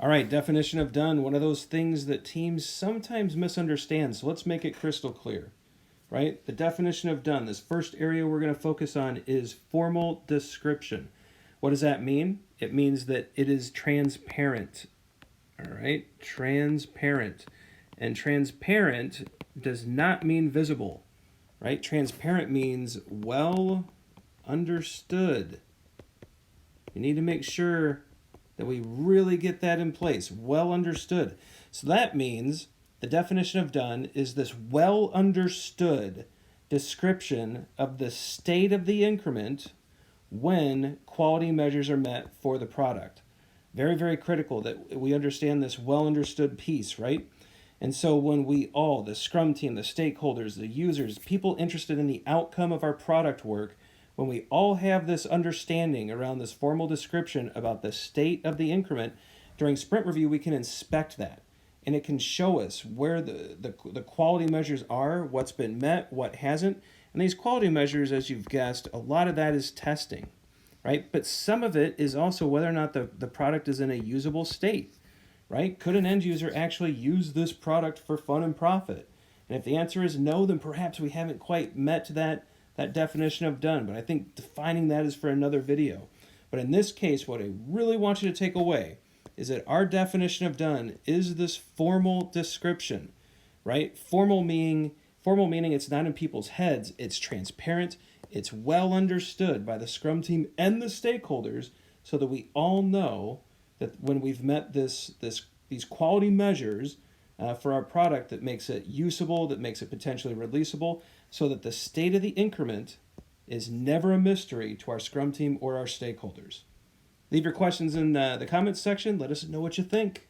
All right, definition of done, one of those things that teams sometimes misunderstand. So let's make it crystal clear, right? The definition of done, this first area we're going to focus on is formal description. What does that mean? It means that it is transparent. All right, transparent. And transparent does not mean visible, right? Transparent means well understood. You need to make sure that we really get that in place, well understood. So that means the definition of done is this well understood description of the state of the increment when quality measures are met for the product. Very, very critical that we understand this well understood piece, right? And so when we all, the Scrum team, the stakeholders, the users, people interested in the outcome of our product work, when we all have this understanding around this formal description about the state of the increment, during sprint review, we can inspect that. And it can show us where the quality measures are, what's been met, what hasn't. And these quality measures, as you've guessed, a lot of that is testing, right? But some of it is also whether or not the product is in a usable state, right? Could an end user actually use this product for fun and profit? And if the answer is no, then perhaps we haven't quite met that definition of done. But I think defining that is for another video. But in this case, what I really want you to take away is that our definition of done is this formal description, right? Formal meaning it's not in people's heads, it's transparent, it's well understood by the Scrum team and the stakeholders so that we all know that when we've met these quality measures for our product that makes it usable, that makes it potentially releasable, so that the state of the increment is never a mystery to our Scrum team or our stakeholders. Leave your questions in the comments section. Let us know what you think.